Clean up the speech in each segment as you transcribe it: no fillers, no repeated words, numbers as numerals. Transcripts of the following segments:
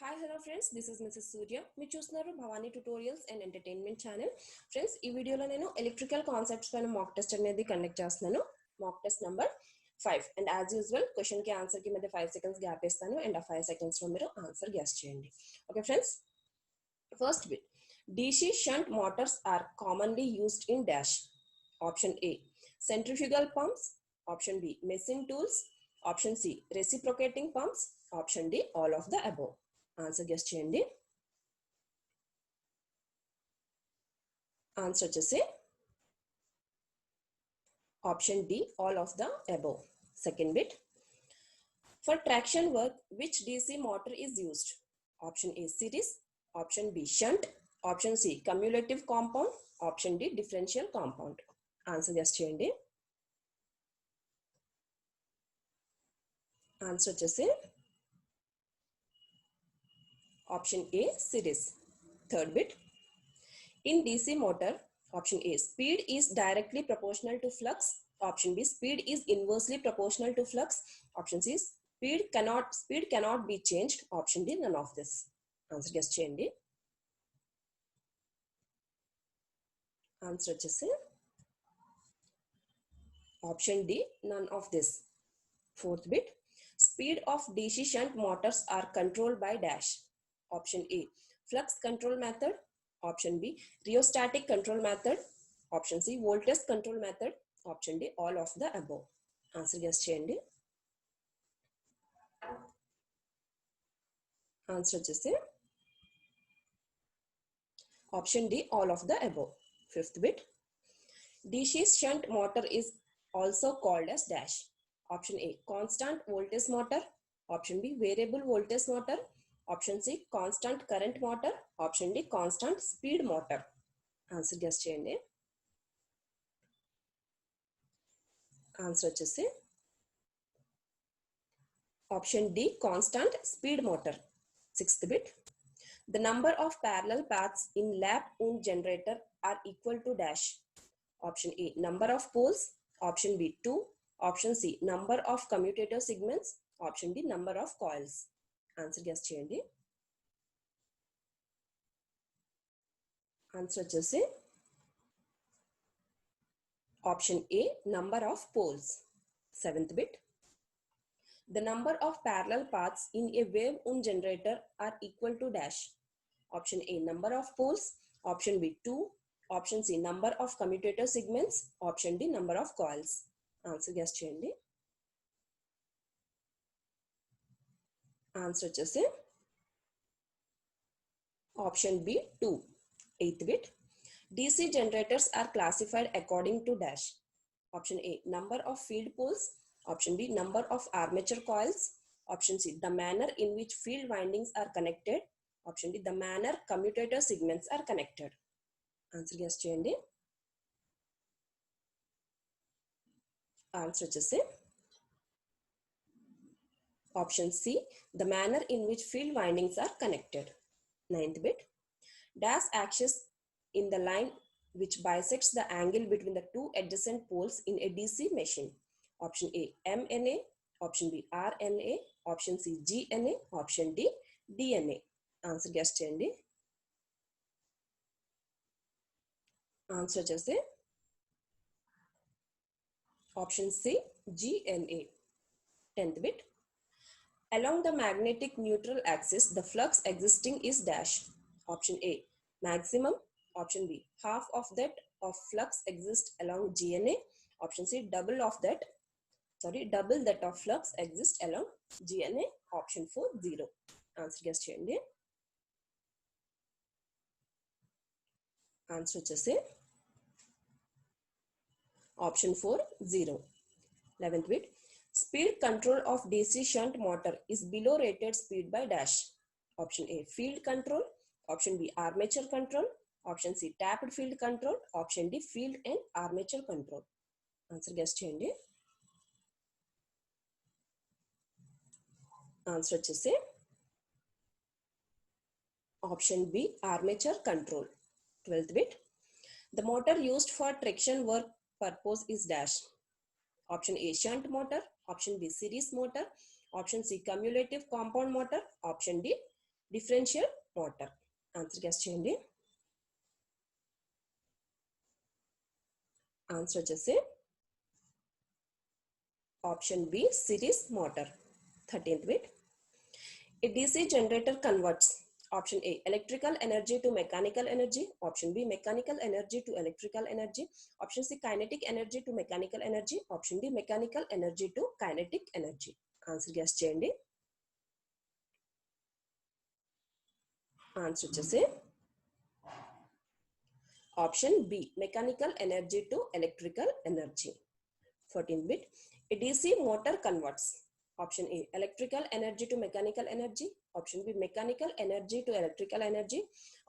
Hi, hello friends. This is Mrs. Surya. మీరు చూస్తున్నారు Bhavani tutorials and entertainment channel. Friends, ఈ వీడియోలో నేను ఎలక్ట్రికల్ కాన్సెప్ట్స్ పైన మాక్ టెస్ట్ అనేది కండక్ట్ చేస్తున్నాను. Mock test number 5. And as usual question కి ఆన్సర్ కి మధ్య 5 సెకండ్స్ గ్యాప్ ఇస్తాను అండ్ ఆ 5 సెకండ్స్ లో మీరు ఆన్సర్ గెస్ చేయండి. Okay friends, first bit. DC shunt motors are commonly used in dash. Option A, centrifugal pumps. Option B, machine tools. Option C, reciprocating pumps. Option D, all of the above. Answer guess చేయండి. Answer వచ్చేసి option D, all of the above. Second bit. For traction work which DC motor is used? Option A series, option B shunt, option C cumulative compound, option D differential compound. Answer guess చేయండి. Answer వచ్చేసి option A, series. Third bit. In DC motor, option A, speed is directly proportional to flux. Option B, speed is inversely proportional to flux. Option C, speed cannot be changed. Option D, none of this. Answer guess cheyandi. Answer వచ్చేసి option D, none of this. Fourth bit. Speed of DC shunt motors are controlled by dash. Option A, flux control method. Option B, rheostatic control method. Option C, voltage control method. Option D, all of the above. Answer guess cheyandi. Answer వచ్చేసి option D, all of the above. Fifth bit. DC shunt motor is also called as dash. Option A, constant voltage motor. Option B, variable voltage motor. Option C, constant current motor. Option D, constant speed motor. Answer guess చేయండి. Answer వచ్చేసి option D, constant speed motor. Sixth bit. The number of parallel paths in lap-wound generator are equal to dash. Option A, number of poles. Option B, 2. Option C, number of commutator segments. Option D, number of coils. Answer guess చేయండి. Answer వచ్చేసి option A, number of poles. Seventh bit. The number of parallel paths in a wave wound generator are equal to dash. Option A, number of poles. Option B, 2. Option C, number of commutator segments. Option D, number of coils. Answer guess చేయండి. Answer వచ్చేసి option B, 2. Eighth bit. DC generators are classified according to dash. Option A, number of field poles. Option B, number of armature coils. Option C, the manner in which field windings are connected. Option D, the manner commutator segments are connected. Answer guess చేయండి. Answer వచ్చేసి option C, the manner in which field windings are connected. Ninth bit. Dash axis in the line which bisects the angle between the two adjacent poles in a DC machine. Option A, MNA. Option B, RNA. Option C, GNA. Option D, DNA. Answer guess చేయండి. Answer వచ్చేసి option C, GNA. 10th bit. Along the magnetic neutral axis, the flux existing is dash. Option A, maximum. Option B, half of that of flux exists along GNA. Option C, double that of flux exists along GNA. Option 4, 0. Answer guess చేయండి. Answer వచ్చేసి option 4, 0. 11th bit. Speed control of DC shunt motor is below rated speed by dash. Option A, field control. Option B, armature control. Option C, tapped field control. Option D, field and armature control. Answer guess చేయండి. Answer వచ్చేసి option B, armature control. 12th bit. The motor used for traction work purpose is dash. Option A, shunt motor. Option B, series motor. Option C, cumulative compound motor. Option D, differential motor. Answer guess చేయండి. Answer వచ్చేసి option B series motor. 13th bit. A DC generator converts option A electrical energy to mechanical energy, option B mechanical energy to electrical energy, option C kinetic energy to mechanical energy, option D mechanical energy to kinetic energy. Answer guess cheyandi. Answer వచ్చేసి option B mechanical energy to electrical energy. 14th bit. A DC motor converts option A electrical energy to mechanical energy, option B mechanical energy to electrical energy,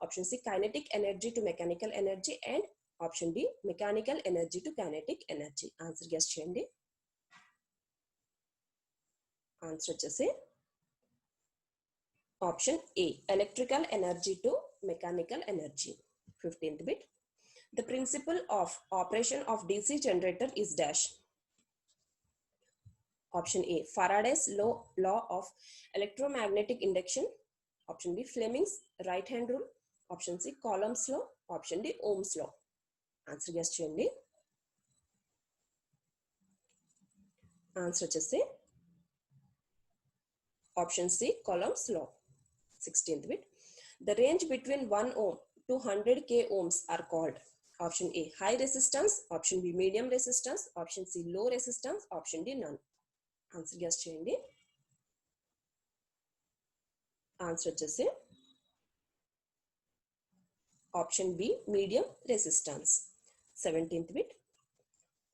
option C kinetic energy to mechanical energy, and option D mechanical energy to kinetic energy. Answer guess cheyandi. Answer వచ్చేసి option A electrical energy to mechanical energy. 15th bit. The principle of operation of DC generator is dash. Option A Faraday's law of electromagnetic induction, option B Fleming's right hand rule, option C Coulomb's law, option D Ohm's law. Answer guess cheyandi. Answer వచ్చేసి option C Coulomb's law. 16th bit. The range between 1 ohm to 100k ohms are called option A high resistance, option B medium resistance, option C low resistance, option D none. Answer guess cheyandi. Answer వచ్చేసి option B medium resistance. 17th bit.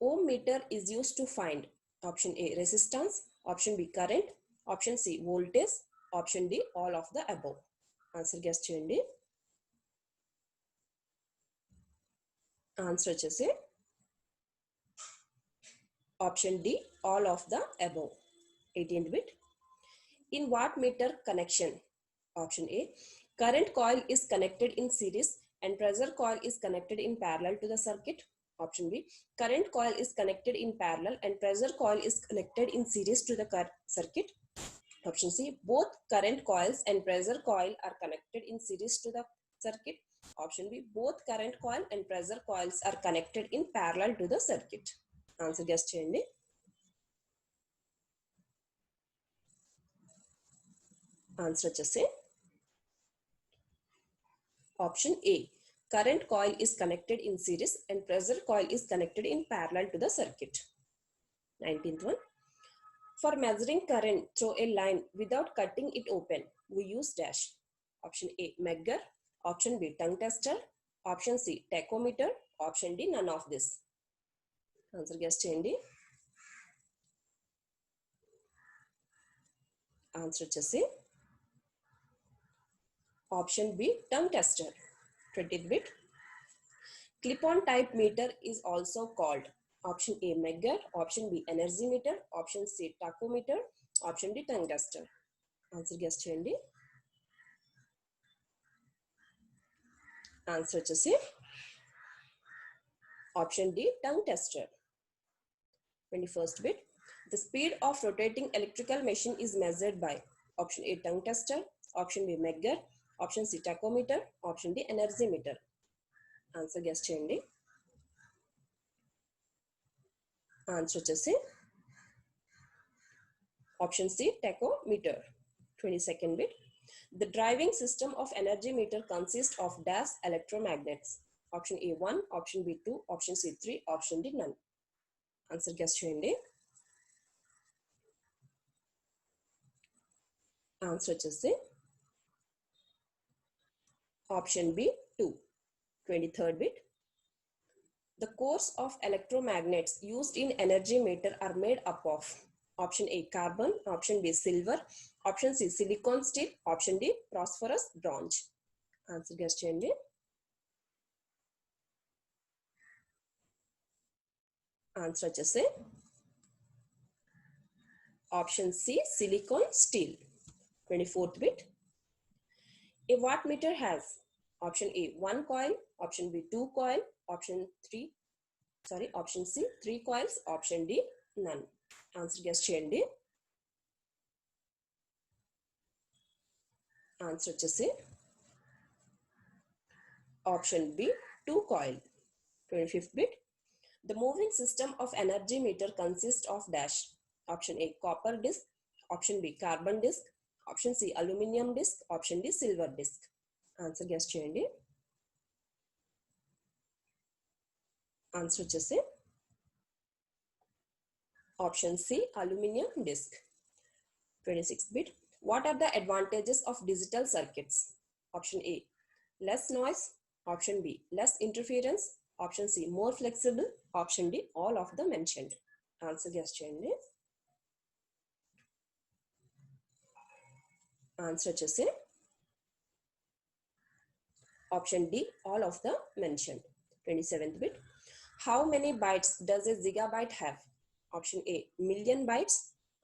Ohm meter is used to find option A resistance, option B current, option C voltage, option D all of the above. Answer guess cheyandi. Answer వచ్చేసి option D all of the above. 18th bit. In wattmeter connection, option A current coil is connected in series and pressure coil is connected in parallel to the circuit, option B current coil is connected in parallel and pressure coil is connected in series to the circuit, option C both current coils and pressure coil are connected in series to the circuit, option B both current coil and pressure coils are connected in parallel to the circuit. Answer guess cheyandi. Answer వచ్చేసి option A current coil is connected in series and pressure coil is connected in parallel to the circuit. 19th one. For measuring current through a line without cutting it open, we use dash. Option A megger, option B tongue tester, option C tachometer, option D none of this. Answer guess cheyandi. Answer వచ్చేసి option B tongue tester. 20th bit. Clip-on type meter is also called option A megger, option B energy meter, option C tachometer, option D tongue tester. Answer guess cheyandi. Answer వచ్చేసి option D tongue tester. 21st bit. The speed of rotating electrical machine is measured by option A tongue tester, option B megger, option C tachometer, option D energy meter. Answer guess cheyandi. Answer వచ్చేసి option C tachometer. 22nd bit. The driving system of energy meter consists of dash electromagnets. Option A 1, option B 2, option C 3, option D none. Answer guess cheyandi. Answer వచ్చేసి option B 2. 23rd bit. The cores of electromagnets used in energy meter are made up of option A carbon, option B silver, option C silicon steel, option D phosphorus bronze. Answer guess cheyandi. Answer వచ్చేసి option C silicon steel. 24th bit. A wattmeter has option A 1 coil, option B 2 coil, option C 3 coils, option D none. Answer guess cheyandi. Answer వచ్చేసి option B 2 coil. 25th bit. The moving system of energy meter consists of dash. Option A copper disc, option B carbon disc, option C aluminum disc, option D silver disc. Answer guess cheyandi. Answer వచ్చేసి option C aluminum disc. 26th bit. What are the advantages of digital circuits? Option A less noise, option B less interference, option C more flexible, option D all of the mentioned. Answer guess cheyandi. Answer వచ్చేసి option D all of the mentioned. 27th bit. How many bytes does a gigabyte have? Option A million bytes,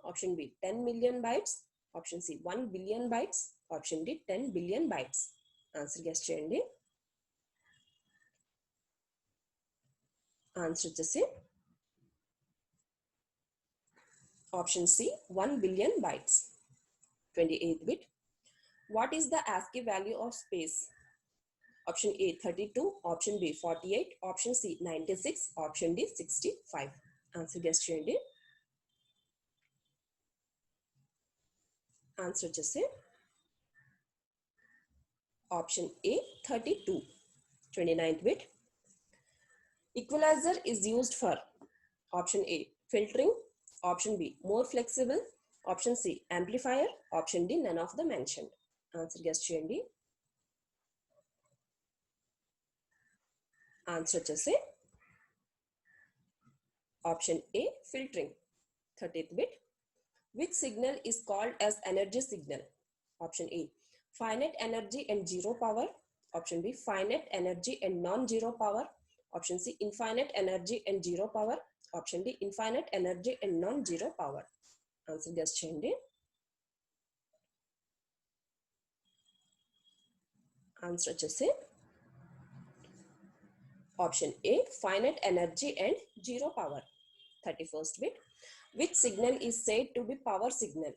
option B 10 million bytes, option C 1 billion bytes, option D 10 billion bytes. Answer guess cheyandi. Answer వచ్చేసి option C 1 billion bytes. 28th bit. What is the ASCII value of space? Option A 32, option B 48, option C 96, option D 65. Answer guess cheyandi. Answer వచ్చేసి option A 32. 29th bit. Equalizer is used for option A filtering, option B more flexible, option C amplifier, option D none of the mentioned. Answer guess cheyandi. Answer వచ్చేసి option A filtering. 30th bit. Which signal is called as energy signal? Option A finite energy and zero power, option B finite energy and non-zero power, option C infinite energy and zero power, option D infinite energy and non-zero power. Answer guess cheyandi. Answer వచ్చేసి option A finite energy and zero power. 31st bit. Which signal is said to be power signal?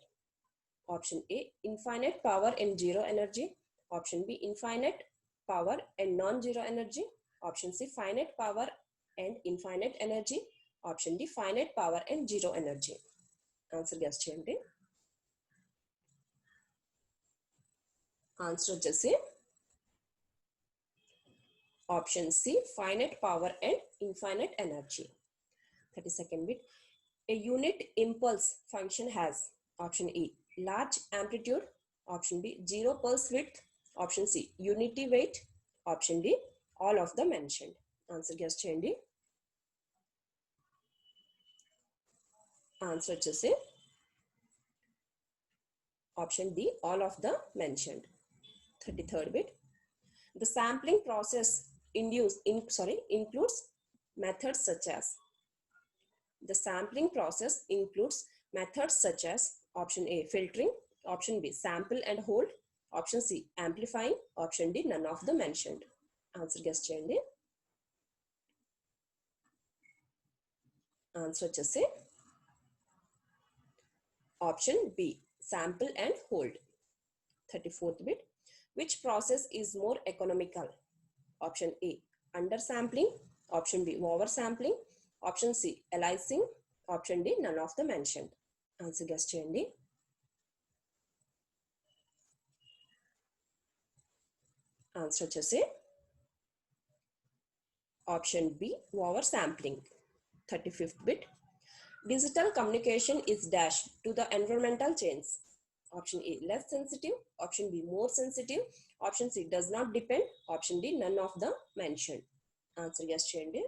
Option A infinite power and zero energy, option B infinite power and non-zero energy, option C finite power and infinite energy, option D finite power and zero energy. Answer guess cheyandi. Answer వచ్చేసి option C finite power and infinite energy. 32nd bit. A unit impulse function has option A large amplitude, option B zero pulse width, option C unity weight, option D all of the mentioned. Answer guess cheyandi. Answer వచ్చేసి option D all of the mentioned. 33rd bit. The sampling process includes methods such as. The sampling process includes methods such as option A filtering, option B sample and hold, option C amplifying, option D none of the mentioned. Answer guess cheyandi. Answer వచ్చేసి option B sample and hold. 34th bit. Which process is more economical? Option A undersampling, option B oversampling, option C aliasing, option D none of the mentioned. Answer guess cheyandi. Answer వచ్చేసి option B oversampling. 35th bit. Digital communication is dash to the environmental change. Option A less sensitive, option B more sensitive, option C does not depend, option D none of the mentioned. Answer guess cheyandi.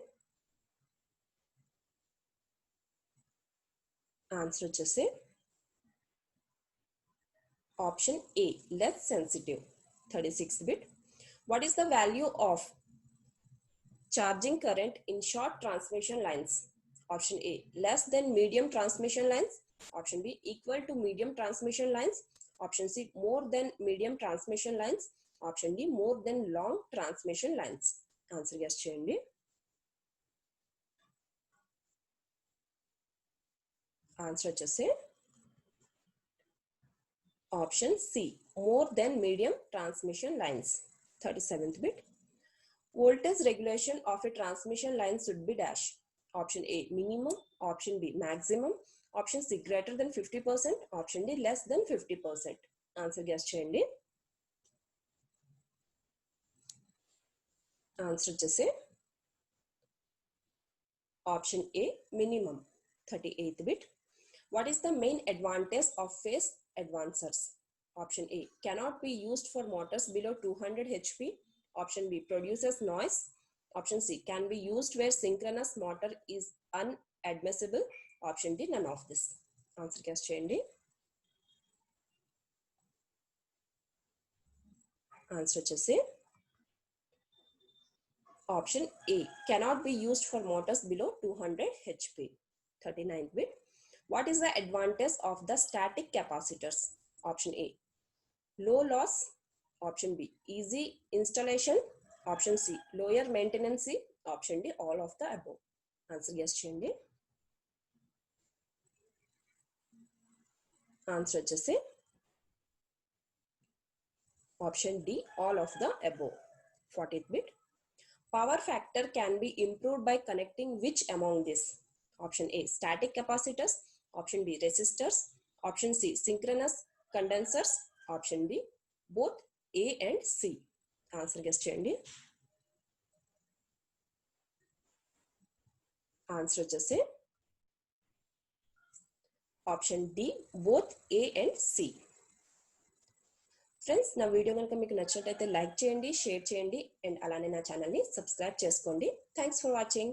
Answer వచ్చేసి option A less sensitive. 36th bit. What is the value of charging current in short transmission lines? Option A less than medium transmission lines, option B equal to medium transmission lines, option C more than medium transmission lines, option D more than long transmission lines. Answer guess cheyandi. Answer వచ్చేసి option C more than medium transmission lines. 37th bit. Voltage regulation of a transmission line should be dash. Option A minimum, option B maximum, option C greater than 50%, option D less than 50%. Answer guess cheyandi. Answer వచ్చేసి option A minimum. 38th bit. What is the main advantage of phase advancers? Option A cannot be used for motors below 200 HP. Option B produces noise. Option C can be used where synchronous motor is unadmissible. Option D none of this. Answer guess cheyandi. Answer వచ్చేసి option A cannot be used for motors below 200 HP. 39th bit. What is the advantage of the static capacitors? Option A low loss. Option B easy installation. Option C lower maintenance. Option D all of the above. Answer guess cheyandi. Answer వచ్చేసి option D all of the above. 40th bit. Power factor can be improved by connecting which among this? Option A static capacitors. Option B resistors. Option C synchronous condensers. Option D both A and C. Answer guess cheyandi. Answer వచ్చేసి option D both A and C. Friends నా video కనుక మీకు నచ్చినట్లయితే like చేయండి, share చేయండి and అలానే నా ఛానల్ని సబ్స్క్రైబ్ చేసుకోండి. Thanks for watching.